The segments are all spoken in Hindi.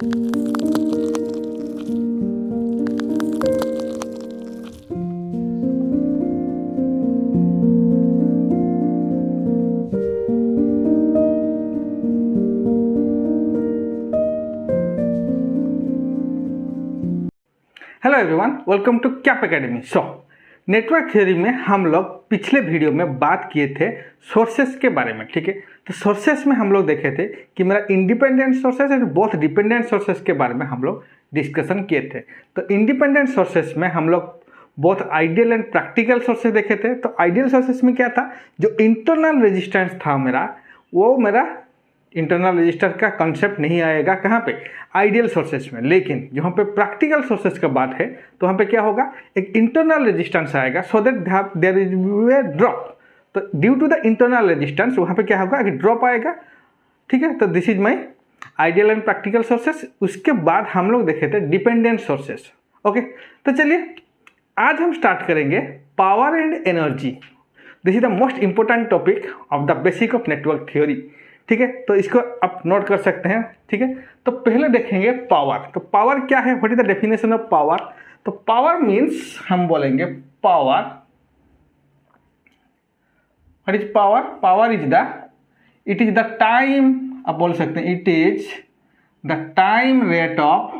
Hello everyone, welcome to Cap academy. Network theory में हम लोग पिछले वीडियो में बात किए थे सोर्सेस के बारे में। ठीक है, तो सोर्सेस में हम लोग देखे थे कि मेरा independent sources and both dependent sources के बारे में हम लोग डिस्कशन किए थे। तो इंडिपेंडेंट सोर्सेस में हम लोग both ideal and practical sources देखे थे। तो आइडियल सोर्सेस में क्या था, जो इंटरनल रेजिस्टेंस था वो मेरा इंटरनल रजिस्टर का कंसेप्ट नहीं आएगा कहाँ पे, आइडियल सोर्सेस में। लेकिन जहाँ पे प्रैक्टिकल सोर्सेस का बात है तो वहाँ पे क्या होगा, एक इंटरनल रेजिस्टेंस आएगा so that there is a drop. तो due to the internal resistance वहाँ पे क्या होगा, एक ड्रॉप आएगा। ठीक है, तो this is my ideal and practical sources. उसके बाद हम लोग देखे थे डिपेंडेंट सोर्सेस। ओके, तो चलिए आज हम स्टार्ट करेंगे power and energy. This is the most important topic of the basic of network theory. ठीक है, तो इसको आप नोट कर सकते हैं। ठीक है, तो पहले देखेंगे पावर। तो पावर क्या है, what is the definition of power. तो पावर मीन्स हम बोलेंगे power, what is power, power is the, it is the time, आप बोल सकते हैं it is the time rate of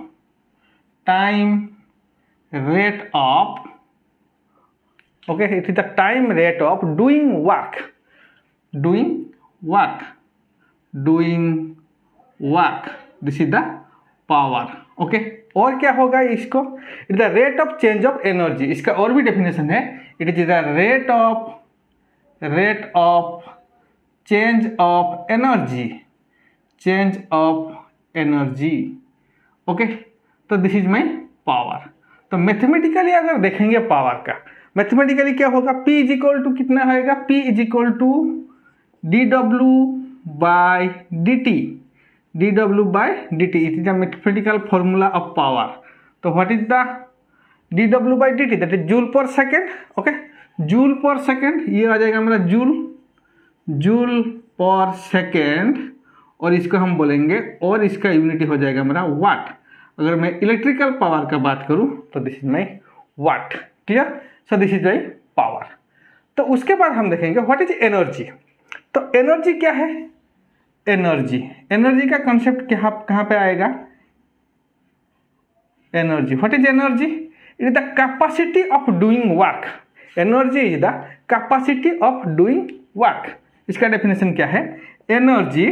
okay, it is the time rate of doing work, this is the power. Okay, और क्या होगा इसको, it is the rate of change of energy. इसका और भी डेफिनेशन है, it is the rate of change of energy. Okay, तो दिस इज माई पावर। तो मैथमेटिकली अगर देखेंगे पावर का, मैथमेटिकली क्या होगा, P इज इक्वल टू कितना होगा, P is equal to dW by dt, dW by dt, it is the mathematical formula of power. तो what is the dW by dt, that is joule पर सेकेंड। ओके, जूल पर सेकेंड ये आ जाएगा मेरा जूल पर सेकेंड, और इसको हम बोलेंगे, और इसका यूनिट हो जाएगा मेरा वाट। अगर मैं इलेक्ट्रिकल पावर का बात करूं तो this is my watt. Clear, so this is my power. तो उसके बाद हम देखेंगे व्हाट इज एनर्जी। तो एनर्जी क्या है, एनर्जी का कॉन्सेप्ट कहाँ पे आएगा, energy, what is energy, it is the capacity of doing work. Energy is the capacity of doing work. इसका डेफिनेशन क्या है, energy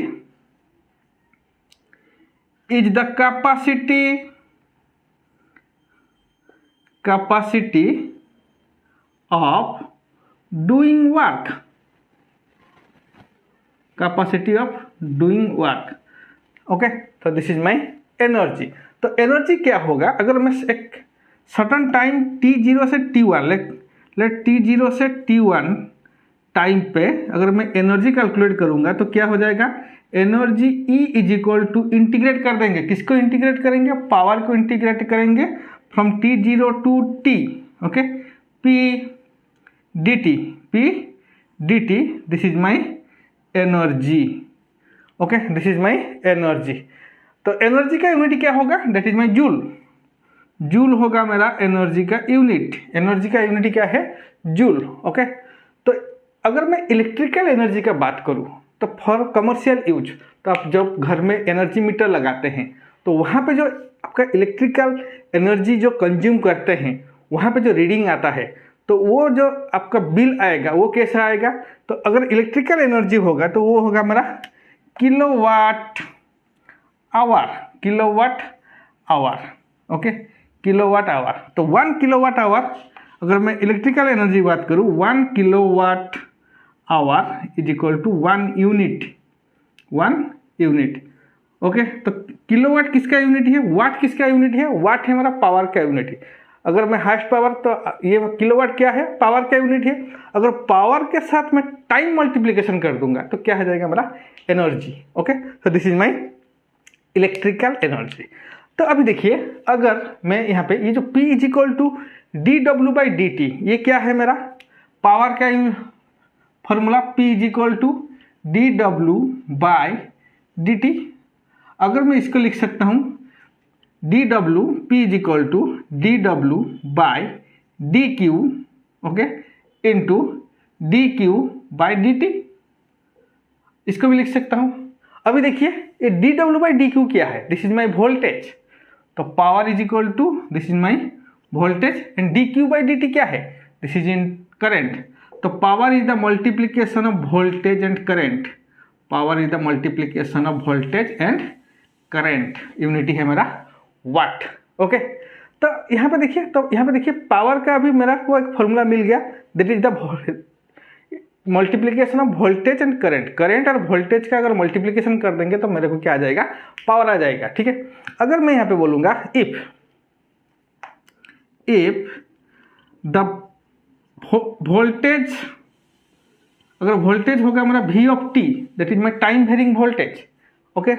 is the capacity of doing work, capacity of doing work. Okay, तो दिस इज माई एनर्जी। तो एनर्जी क्या होगा, अगर मैं एक सर्टन टाइम t0 से t1 लेट t0 से t1 टाइम पे अगर मैं एनर्जी कैलकुलेट करूंगा तो क्या हो जाएगा, energy E is equal to, integrate कर देंगे, किसको इंटीग्रेट करेंगे, पावर को इंटीग्रेट करेंगे from t0 to t। Okay, P dt, this is my energy. Okay, this is my energy. तो एनर्जी का यूनिट क्या होगा, दैट इज माई जूल होगा मेरा एनर्जी का यूनिट। एनर्जी का यूनिट क्या है, जूल। ओके, तो अगर मैं इलेक्ट्रिकल एनर्जी का बात करूं तो फॉर कमर्शियल यूज, तो आप जब घर में एनर्जी मीटर लगाते हैं तो वहाँ पे जो आपका इलेक्ट्रिकल एनर्जी जो कंज्यूम करते हैं वहाँ पे जो रीडिंग आता है, तो वो जो आपका बिल आएगा वो कैसा आएगा। तो अगर इलेक्ट्रिकल एनर्जी होगा तो वो होगा मेरा kilowatt hour. Okay, kilowatt hour. तो 1 किलोवाट आवर, अगर मैं इलेक्ट्रिकल एनर्जी बात करूँ, 1 kilowatt hour is equal to 1 unit. Okay, तो किलोवाट किसका यूनिट है, वाट किसका यूनिट है, वाट है मेरा पावर का यूनिट है। अगर मैं हाईएस्ट पावर, तो ये किलोवाट क्या है, पावर का यूनिट है। अगर पावर के साथ मैं टाइम मल्टीप्लिकेशन कर दूंगा तो क्या हो जाएगा मेरा एनर्जी। ओके, तो this is my electrical energy. तो अभी देखिए, अगर मैं यहाँ पे ये जो P is equal to dW by dt, ये क्या है मेरा पावर का formula, P is equal to dW by dt। अगर मैं इसको लिख सकता हूँ D W P is equal to D W by D Q, okay, into D Q by D T. इसको भी लिख सकता हूँ। अभी देखिए ये D W by D Q क्या है, दिस इज माई वोल्टेज, तो power is equal to this is my voltage, and D Q by D T क्या है, दिस इज इन करेंट, तो power is the multiplication of voltage and current, power is the multiplication of voltage and current, unit है मेरा वाट, ओके। तो यहाँ पे देखिए पावर का अभी मेरा को एक फॉर्मूला मिल गया, that is the multiplication of voltage and current, current और वोल्टेज का अगर मल्टीप्लीकेशन कर देंगे तो मेरे को क्या आ जाएगा, पावर आ जाएगा, ठीक है। अगर मैं यहाँ पे बोलूँगा इफ द वोल्टेज, अगर वोल्टेज होगा हमारा V of T, that is my time varying voltage, okay,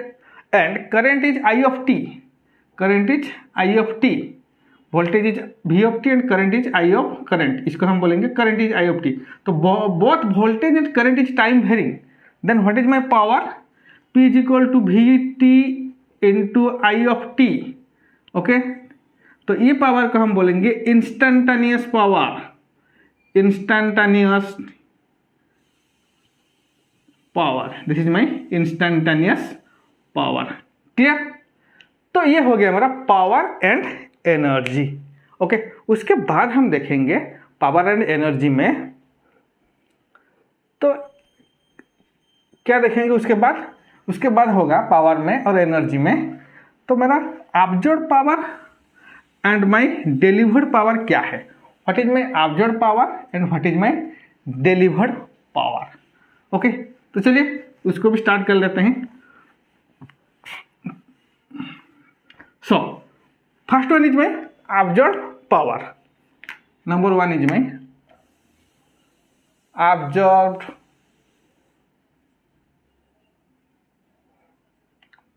and current is I of T, current is I of T, voltage is V of T and current is I of current, इसको हम बोलेंगे current is I of T. तो both voltage and current is time varying, then what is my power, P is equal to V T into I of T, okay. तो ये पावर को हम बोलेंगे instantaneous power, instantaneous power, this is my instantaneous power, clear. तो ये हो गया हमारा पावर एंड एनर्जी, ओके। उसके बाद हम देखेंगे पावर एंड एनर्जी में, तो क्या देखेंगे उसके बाद होगा पावर में और एनर्जी में, तो मेरा absorb power and my delivered power क्या है, what is my absorb power and what is my delivered power, okay. तो चलिए उसको भी स्टार्ट कर लेते हैं। So first one is my absorb power, number one is my absorbed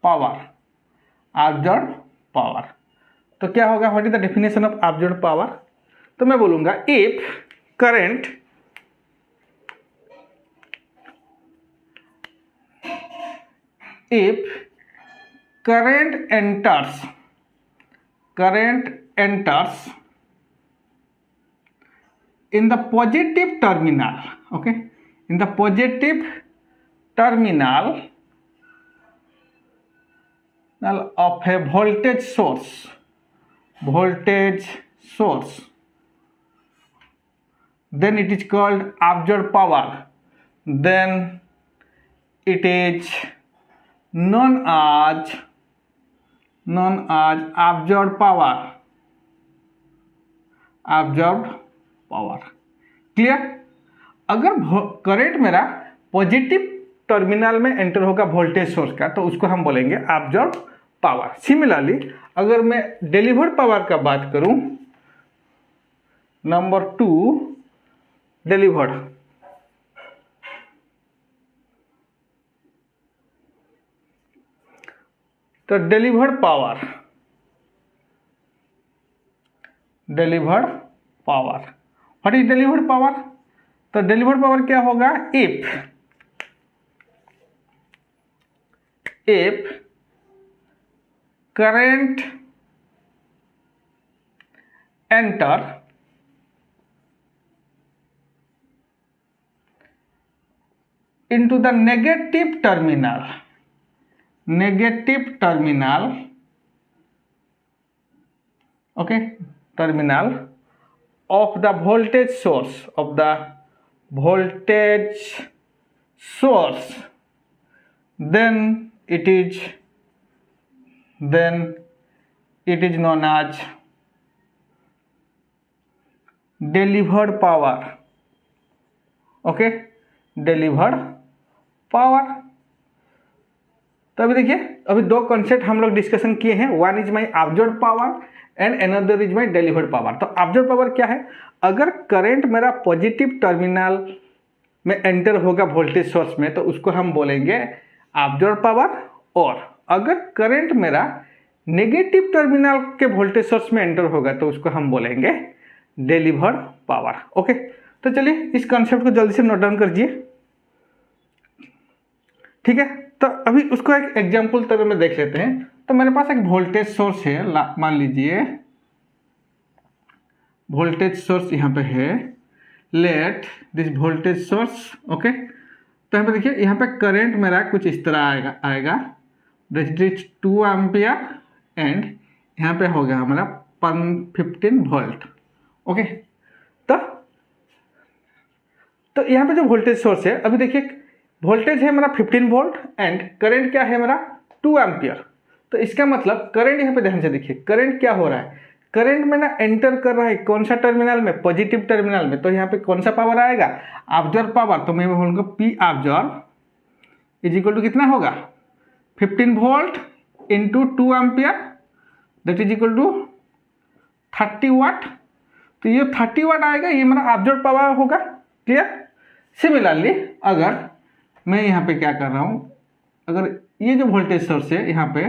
power, absorb power. तो क्या होगा, what is the definition of absorb power, तो मैं बोलूंगा if current enters in the positive terminal, okay, in the positive terminal of a voltage source, then it is called absorbed power, then it is known as absorbed power, clear. अगर करंट मेरा पॉजिटिव टर्मिनल में एंटर होगा वोल्टेज सोर्स का, तो उसको हम बोलेंगे अब्जॉर्ब पावर। सिमिलरली अगर मैं डिलीवर्ड पावर का बात करूं, नंबर टू डिलीवर्ड, तो delivered power, what is delivered power, तो डिलीवर्ड पावर क्या होगा, if current enter into the negative terminal okay, terminal of the voltage source, then it is known as delivered power, okay, delivered power. तो अभी देखिए, अभी दो कॉन्सेप्ट हम लोग डिस्कशन किए हैं, one is my absorb power and another is my delivered power. तो अब्जॉर्ब पावर क्या है, अगर करंट मेरा पॉजिटिव टर्मिनल में एंटर होगा वोल्टेज सोर्स में, तो उसको हम बोलेंगे अब्जॉर्ब पावर, और अगर करंट मेरा नेगेटिव टर्मिनल के वोल्टेज सोर्स में एंटर होगा तो उसको हम बोलेंगे डिलीवर्ड पावर, ओके। तो चलिए इस कॉन्सेप्ट को जल्दी से नोट डाउन करिए, ठीक है। तो अभी उसको एक एग्जाम्पल तरह में देख लेते हैं। तो तो मेरे पास एक वोल्टेज सोर्स है, मान लीजिए वोल्टेज सोर्स यहाँ पे है, let this voltage source, okay. तो यहाँ पे देखिए, यहाँ पे करंट मेरा कुछ इस तरह आएगा दिस इज 2 एम्पियर एंड यहाँ पे हो गया हमारा 15 वोल्ट, ओके। तो यहाँ पे जो वोल्टेज सोर्स है, अभी देखिए वोल्टेज है मेरा 15 वोल्ट एंड करंट क्या है मेरा 2 एम्पियर। तो इसका मतलब करंट, यहाँ पे ध्यान से देखिए करंट क्या हो रहा है, करंट में ना एंटर कर रहा है कौन सा टर्मिनल में, पॉजिटिव टर्मिनल में। तो यहाँ पे कौन सा पावर आएगा, ऑब्जर्व पावर। तो मैं बोलूँगा P observe is equal to कितना होगा 15 volt into 2 ampere, that is equal to 30 watt. तो ये 30 वाट आएगा, ये मेरा ऑब्जर्व पावर होगा, क्लियर। सिमिलरली अगर मैं यहाँ पे क्या कर रहा हूँ, अगर ये जो वोल्टेज सोर्स है यहाँ पे,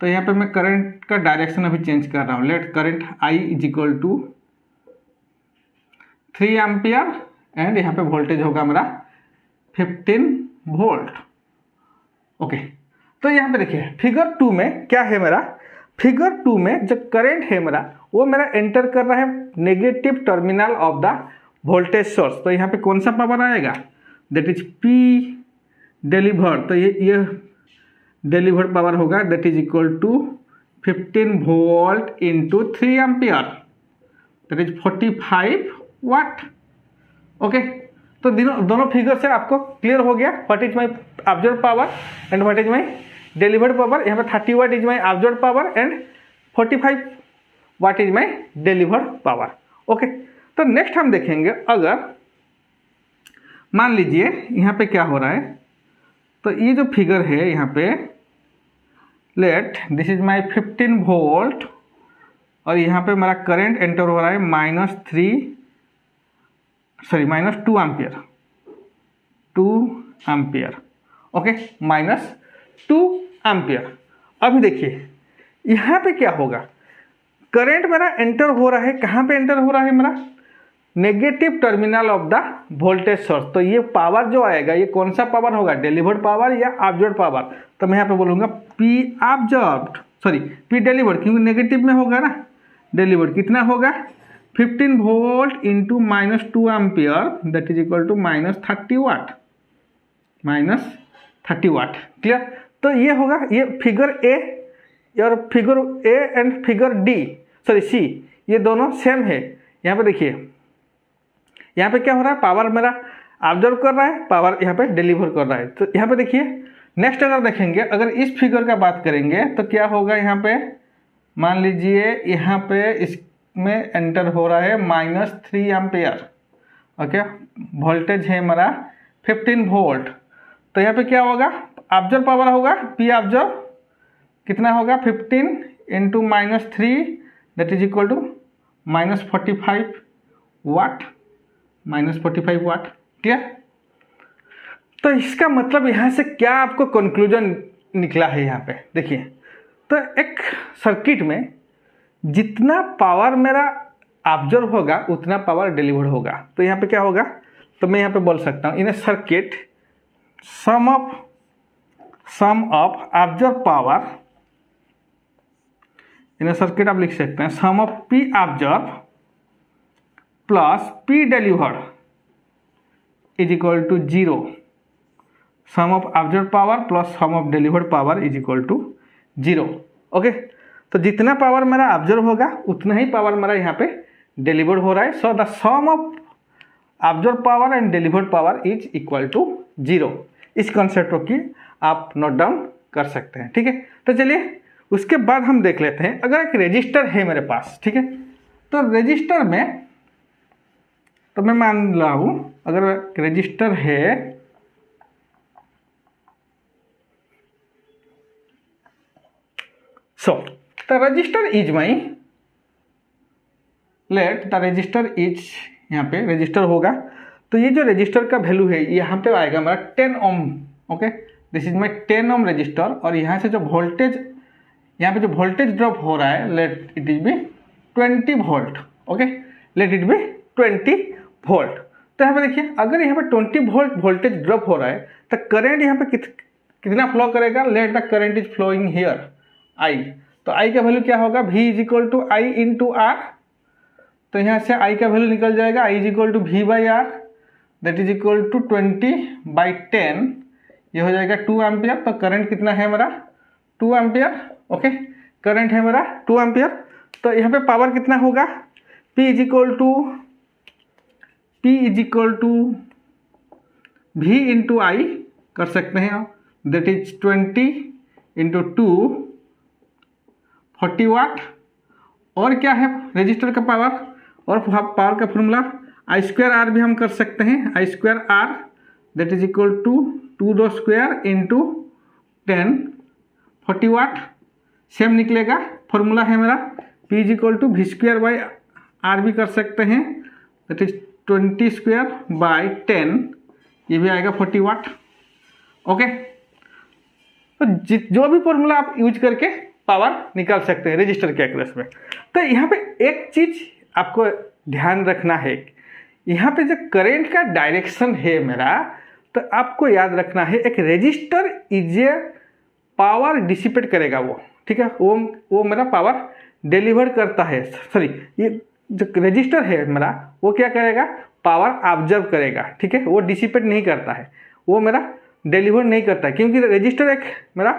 तो यहाँ पे मैं करंट का डायरेक्शन अभी चेंज कर रहा हूँ। Let current I is equal to 3 ampere and यहाँ पे वोल्टेज होगा मेरा 15 वोल्ट, ओके। तो यहाँ पे देखिए फिगर 2 में क्या है मेरा, फिगर 2 में जो करंट है मेरा वो मेरा एंटर कर रहा है negative terminal of the voltage source. तो यहाँ पे कौन सा पावर आएगा, दैट इज पी डिलीवर्ड। तो ये डिलीवर्ड पावर होगा, that is equal to 15 volt into 3 ampere, that is 45 watt, okay. तो दोनों फिगर से आपको क्लियर हो गया what is my observe power and what is my delivered power. यहाँ पे 30 watt is my observe power and 45 watt is my delivered power, okay. तो नेक्स्ट हम देखेंगे, अगर मान लीजिए यहाँ पे क्या हो रहा है, तो ये जो फिगर है यहाँ पे, let this is my 15 volt और यहाँ पे मेरा करंट एंटर हो रहा है -2 एम्पियर, 2 एम्पियर, ओके, -2 एम्पियर। अभी देखिए यहाँ पे क्या होगा, करंट मेरा एंटर हो रहा है, कहाँ पे एंटर हो रहा है मेरा, negative terminal of the voltage source. तो ये पावर जो आएगा ये कौन सा पावर होगा, डिलीवर्ड पावर या ऑब्जर्व पावर। तो मैं यहाँ पे बोलूँगा P observed, sorry P delivered, क्योंकि नेगेटिव में होगा ना, डिलीवर्ड कितना होगा 15 volt into -2 ampere, that is equal to -30 watt, -30 watt, clear. तो ये होगा, ये फिगर ए और figure A and figure D, sorry C, ये दोनों सेम है। यहाँ पे देखिए यहाँ पे क्या हो रहा है, पावर मेरा ऑब्जर्व कर रहा है, पावर यहाँ पे डिलीवर कर रहा है। तो यहाँ पे देखिए नेक्स्ट अगर देखेंगे, अगर इस फिगर का बात करेंगे तो क्या होगा, यहाँ पे मान लीजिए यहाँ पे इसमें एंटर हो रहा है -3 एम्पियर, ओके, वोल्टेज है मेरा 15 वोल्ट। तो यहाँ पे क्या होगा, ऑब्जर्व पावर होगा पी ऑब्जर्व कितना होगा 15 into -3, that is equal to -45 watt, -45 watt, clear. तो इसका मतलब यहाँ से क्या आपको कंक्लूजन निकला है, यहाँ पे देखिए, तो एक सर्किट में जितना पावर मेरा ऑब्जर्व होगा उतना पावर डिलीवर्ड होगा। तो यहाँ पे क्या होगा, तो मैं यहाँ पे बोल सकता हूँ in a circuit sum of observe power, in a circuit आप लिख सकते हैं sum of P observe plus P delivered is equal to 0, sum of observe power plus sum of delivered power is equal to 0, okay. तो जितना पावर मेरा ऑब्जर्व होगा उतना ही पावर मेरा यहाँ पे डिलीवर्ड हो रहा है। So the sum of observe power and delivered power is equal to 0। इस कॉन्सेप्ट को की आप नोट डाउन कर सकते हैं, ठीक है। तो चलिए उसके बाद हम देख लेते हैं, अगर एक रजिस्टर है मेरे पास, ठीक है, तो रजिस्टर में, तो मैं मान रहा हूँ अगर रजिस्टर है, so the register is my, let the register is, यहाँ पे रजिस्टर होगा, तो ये जो रजिस्टर का वैल्यू है यहाँ पे आएगा मेरा 10 ohm, okay, this is my 10 ohm resistor. और यहाँ से जो वोल्टेज, यहाँ पे जो वोल्टेज ड्रॉप हो रहा है, let it is be 20 volt, okay, let it be 20 volt. तो यहाँ पे देखिए अगर यहाँ पे 20 वोल्ट वोल्टेज ड्रॉप हो रहा है तो करंट यहाँ पे कितना फ्लो करेगा, let the current is flowing here, I, तो आई का वैल्यू क्या होगा, V is equal to I into R, तो यहाँ से आई का वैल्यू निकल जाएगा, I is equal to V by R, that is equal to 20/10, ये हो जाएगा 2 एम्पियर। तो करंट कितना है मेरा, 2 एम्पियर। ओके, करंट है मेरा 2 एम्पियर। तो यहाँ पे पावर कितना होगा, P is equal to V into I कर सकते हैं आप, दैट इज 20 इंटू 2 40 वाट। और क्या है रजिस्टर का पावर, और पावर का फॉर्मूला आई स्क्वायर आर भी हम कर सकते हैं, I square R that is equal to 2 2 square into 10 40 watt, same निकलेगा। फॉर्मूला है मेरा P is equal to V square by R भी कर सकते हैं, दैट इज 20 स्क्वायर बाई 10, ये भी आएगा 40 वाट। ओके, तो जो भी फॉर्मूला आप यूज करके पावर निकाल सकते हैं रजिस्टर के अक्रॉस में। तो यहाँ पे एक चीज आपको ध्यान रखना है, यहाँ पे जो करंट का डायरेक्शन है मेरा, तो आपको याद रखना है एक register is a power dissipate करेगा वो, ठीक है, वो मेरा पावर डिलीवर करता है। सॉरी, ये जो रजिस्टर है मेरा वो क्या करेगा, पावर ऑब्जर्व करेगा, ठीक है, वो डिसिपेट नहीं करता है, वो मेरा डिलीवर नहीं करता है, क्योंकि रजिस्टर एक मेरा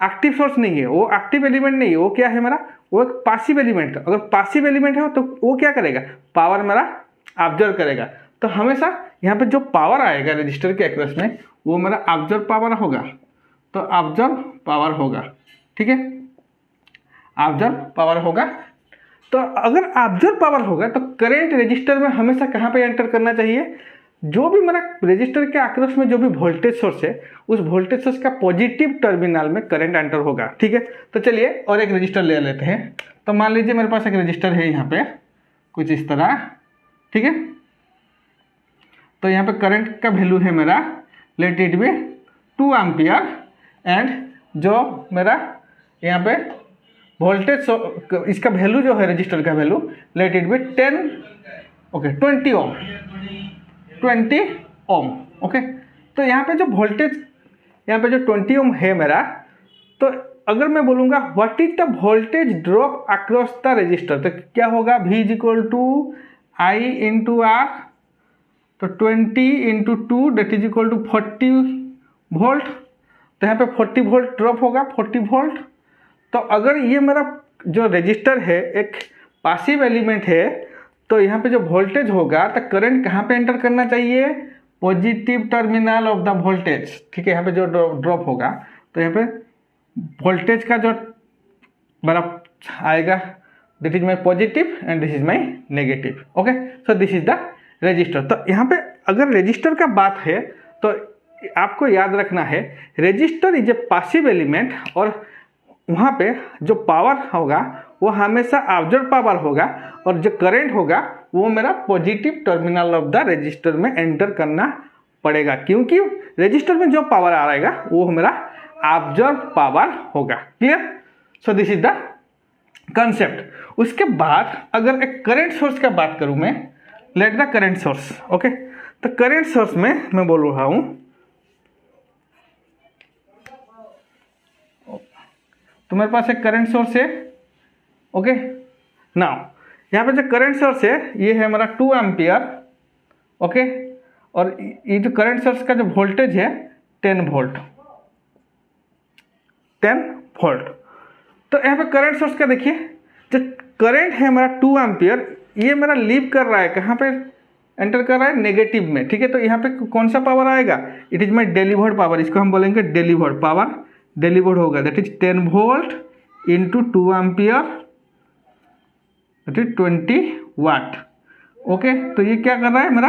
एक्टिव सोर्स नहीं है, वो एक्टिव एलिमेंट नहीं है, वो क्या है मेरा, वो एक पासिव एलिमेंट है। अगर पासिव एलिमेंट है तो वो क्या करेगा, पावर मेरा ऑब्जर्व करेगा। तो हमेशा यहाँ पे जो पावर आएगा रजिस्टर के अक्रॉस में वो मेरा ऑब्जर्व पावर होगा, तो ऑब्जर्व पावर होगा, ठीक है, ऑब्जर्व पावर होगा। तो अगर ऑब्जर्व पावर होगा तो करंट रजिस्टर में हमेशा कहाँ पे एंटर करना चाहिए, जो भी मेरा रजिस्टर के अक्रॉस में जो भी वोल्टेज सोर्स है उस वोल्टेज सोर्स का पॉजिटिव टर्मिनल में करंट एंटर होगा, ठीक है। तो चलिए और एक रजिस्टर ले लेते हैं। तो मान लीजिए मेरे पास एक रजिस्टर है यहाँ पे कुछ इस तरह, ठीक है। तो यहाँ पे करंट का वैल्यू है मेरा, late it B 2 ampere, and जो मेरा यहाँ पे वोल्टेज इसका वैल्यू जो है रजिस्टर का value, let it be 20 ohm, 20 ohm. Okay, तो यहाँ पे जो वोल्टेज यहाँ पे जो 20 ओम है मेरा, तो अगर मैं बोलूँगा what is the voltage drop across the resistor, तो क्या होगा, V is equal to I into R, तो 20 into 2 that is equal to 40 volt. तो यहाँ पे 40 वोल्ट ड्रॉप होगा, 40 वोल्ट। तो अगर ये मेरा जो रजिस्टर है एक पासिव एलिमेंट है, तो यहाँ पे जो वोल्टेज होगा तो करंट कहाँ पे एंटर करना चाहिए, positive terminal of the voltage, ठीक है। यहाँ पे जो ड्रॉप होगा तो यहाँ पे वोल्टेज का जो मेरा आएगा, this is my positive and this is my negative. Okay, so this is the resistor. तो यहाँ पे अगर रजिस्टर का बात है तो आपको याद रखना है register is a passive element, और वहाँ पे जो पावर होगा वो हमेशा ऑब्जर्व पावर होगा, और जो करंट होगा वो मेरा positive terminal of the register में एंटर करना पड़ेगा, क्योंकि रजिस्टर में जो पावर आ रहेगा वो मेरा ऑब्जर्व पावर होगा। Clear? So this is the concept. उसके बाद अगर एक करंट सोर्स का बात करूं मैं, late the current source. Okay, तो करंट सोर्स में मैं बोल रहा हूं, तो मेरे पास एक करंट सोर्स है। ओके, नाउ यहाँ पे जो करंट सोर्स है ये है हमारा 2 एम्पियर। ओके, और ये जो करंट सोर्स का जो वोल्टेज है 10 वोल्ट, 10 वोल्ट। तो यहाँ पे करंट सोर्स का देखिए, जो करंट है हमारा 2 एम्पियर, ये मेरा लीव कर रहा है, कहाँ पे एंटर कर रहा है, नेगेटिव में, ठीक है। तो यहाँ पे कौन सा पावर आएगा, it is my delivered power, इसको हम बोलेंगे डिलीवर्ड पावर, डिलीवर्ड होगा, that is 10 volt into 2 ampere, that is 20 watt. Okay, तो ये क्या कर रहा है, मेरा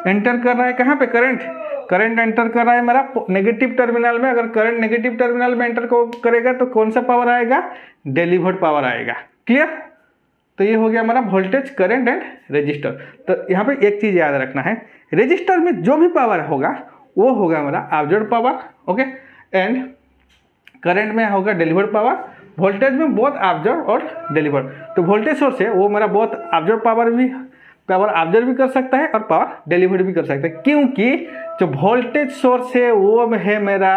एंटर कर रहा है कहाँ पे, करंट एंटर कर रहा है मेरा नेगेटिव टर्मिनल में। अगर करंट नेगेटिव टर्मिनल में एंटर करेगा तो कौन सा पावर आएगा, डिलीवर्ड पावर आएगा। क्लियर? तो ये हो गया हमारा वोल्टेज, करंट एंड रजिस्टर। तो यहाँ पे एक चीज़ याद रखना है, रजिस्टर में जो भी पावर होगा वो होगा हमारा observe power. Okay, and current में होगा डिलीवर्ड पावर, वोल्टेज में बहुत ऑब्जर्व और डिलीवर्ड। तो वोल्टेज सोर्स है वो मेरा बहुत ऑब्जर्व पावर ऑब्जर्व भी कर सकता है और पावर डिलीवर्ड भी कर सकता है, क्योंकि जो वोल्टेज सोर्स है वो है मेरा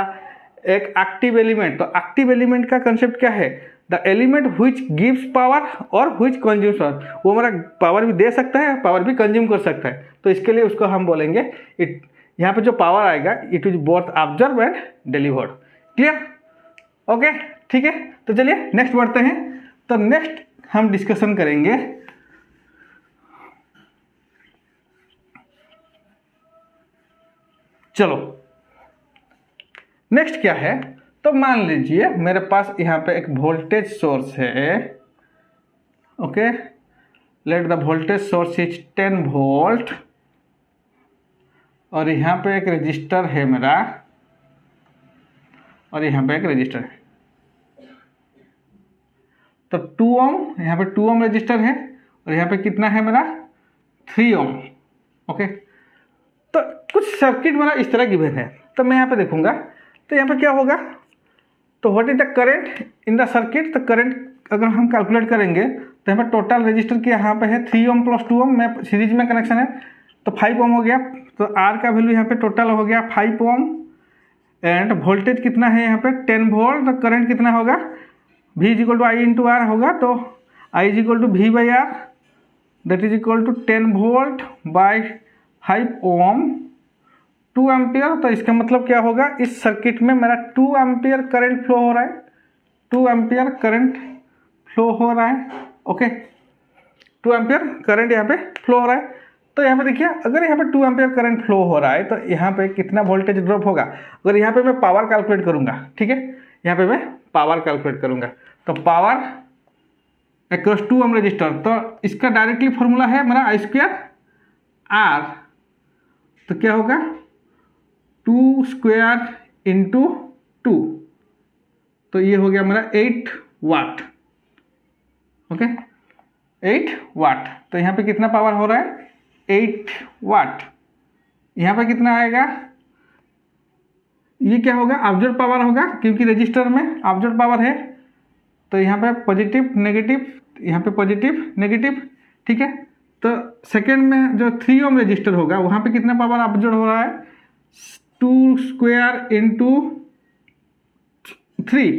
एक एक्टिव एलिमेंट। तो एक्टिव एलिमेंट का कंसेप्ट क्या है, the element which gives power और व्हिच कंज्यूम्स पावर, वो हमारा पावर भी दे सकता है, पावर भी कंज्यूम कर सकता है। तो इसके लिए उसको हम बोलेंगे इट, यहाँ पे जो पावर आएगा it is both observe and delivered. Clear? Okay, ठीक है। तो चलिए नेक्स्ट बढ़ते हैं। तो नेक्स्ट हम डिस्कशन करेंगे चलो नेक्स्ट क्या है। तो मान लीजिए मेरे पास यहाँ पे एक वोल्टेज सोर्स है। Okay, let the voltage source is 10 volt और यहाँ पे एक रजिस्टर है मेरा और यहाँ पे एक रजिस्टर है। तो 2 ओम, यहाँ पे 2 ओम रजिस्टर है और यहाँ पे कितना है मेरा 3 ओम। ओके, तो कुछ सर्किट मेरा इस तरह गिवन है। तो मैं यहाँ पे देखूंगा तो यहाँ पे क्या होगा, तो what is the current in the circuit. तो करंट अगर हम कैलकुलेट करेंगे तो यहाँ पे टोटल रजिस्टर की यहाँ पे है 3 ओम प्लस 2 ओम में सीरीज में कनेक्शन है तो 5 ओम हो गया। तो आर का वैल्यू यहाँ पे टोटल हो गया 5 ओम एंड वोल्टेज कितना है यहाँ पे 10 वोल्ट। तो करंट कितना होगा V is equal to I into R होगा। तो I is equal to V by R that is equal to 10 volt by 5 ohm 2 ampere. तो इसका मतलब क्या होगा, इस सर्किट में मेरा 2 एम्पियर करंट फ्लो हो रहा है, 2 एम्पियर करंट फ्लो हो रहा है। ओके, 2 एम्पियर करंट यहाँ पे फ्लो हो रहा है। तो यहाँ पे देखिए अगर यहाँ पे 2 एम्पियर करंट फ्लो हो रहा है तो यहाँ पे कितना वोल्टेज ड्रॉप होगा। अगर यहाँ पे मैं पावर कैलकुलेट करूँगा, ठीक है, यहाँ पे मैं पावर कैलकुलेट करूँगा तो पावर अक्रॉस 2 ओम रजिस्टर, तो इसका डायरेक्टली फॉर्मूला है मेरा I स्क्वायर आर। तो क्या होगा 2 स्क्वायर इंटू 2, तो ये हो गया मेरा 8 वाट। ओके, 8 वाट। तो यहाँ पे कितना पावर हो रहा है 8 वाट। यहाँ पे कितना आएगा, ये क्या होगा ऑब्जर्व पावर होगा क्योंकि रजिस्टर में ऑब्जर्व पावर है। तो यहाँ पे पॉजिटिव नेगेटिव, यहाँ पे पॉजिटिव नेगेटिव, ठीक है। तो सेकेंड में जो 3 ओम रजिस्टर होगा वहाँ पे कितना पावर ऑब्जर्व हो रहा है 2 square into 3,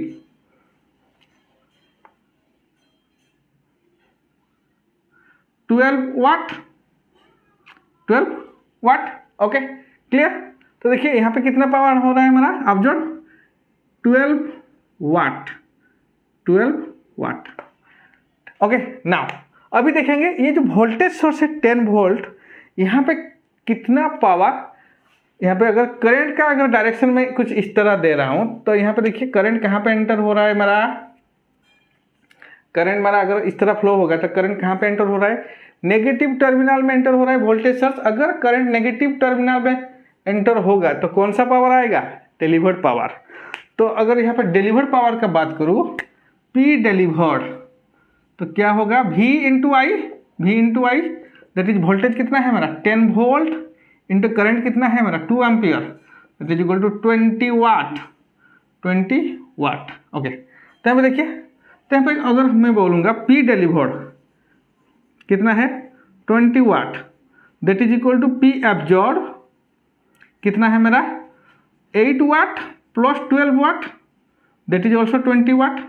12 watt, 12 watt. Okay, clear. तो देखिए यहाँ पे कितना पावर हो रहा है मेरा observe 12 watt, 12 watt. Okay, now अभी देखेंगे ये जो वोल्टेज सोर्स है 10 वोल्ट, यहाँ पे कितना पावर, यहाँ पे अगर करंट का अगर डायरेक्शन में कुछ इस तरह दे रहा हूँ तो यहाँ पे देखिए करंट कहाँ पे एंटर हो रहा है मेरा, करंट मेरा अगर इस तरह फ्लो होगा तो करंट कहाँ पे एंटर हो रहा है नेगेटिव टर्मिनल में एंटर हो रहा है वोल्टेज सोर्स। अगर करंट नेगेटिव टर्मिनल में एंटर होगा तो कौन सा पावर आएगा डिलीवर्ड पावर। तो अगर यहाँ पर डिलीवर्ड पावर का बात करूँ P डिलीवर्ड तो क्या होगा V into I, V into I that is voltage कितना है मेरा 10 वोल्ट इंटू करंट कितना है मेरा 2 ampere that is equal to 20 watt, 20 watt. Okay, तो यहाँ पे देखिए, तो यहाँ पे अगर मैं बोलूँगा P डिलीवर्ड कितना है 20 watt that is equal to P absorb कितना है मेरा 8 watt plus 12 watt that is also 20 watt.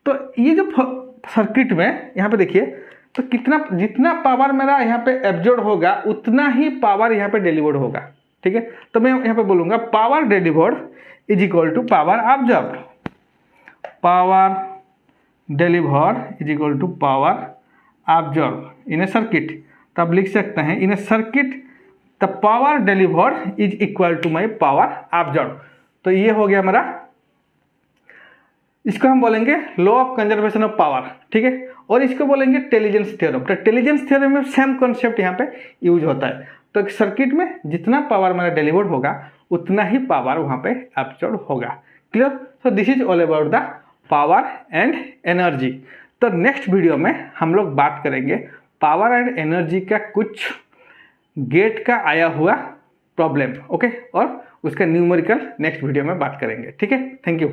तो ये जो सर्किट में यहाँ पे देखिए तो कितना, जितना पावर मेरा यहाँ पे एब्जॉर्ब होगा उतना ही पावर यहाँ पे डिलीवर्ड होगा, ठीक है। तो मैं यहाँ पे बोलूँगा power delivered is equal to power observe, power delivered is equal to power observe in a circuit. तो आप लिख सकते हैं in a circuit the power delivered is equal to my power observe. तो ये हो गया मेरा, इसको हम बोलेंगे law of conservation of power, ठीक है। और इसको बोलेंगे टेलीजेंस थ्योरम। तो टेलीजेंस थ्योरम में सेम कॉन्सेप्ट यहाँ पे यूज होता है। तो एक सर्किट में जितना पावर मेरा डिलीवर्ड होगा उतना ही पावर वहाँ पे एब्जॉर्ब होगा। क्लियर। तो this is all about the power and energy. तो नेक्स्ट वीडियो में हम लोग बात करेंगे पावर एंड एनर्जी का कुछ गेट का आया हुआ प्रॉब्लम, ओके, और उसका न्यूमेरिकल नेक्स्ट वीडियो में बात करेंगे, ठीक है। Thank you.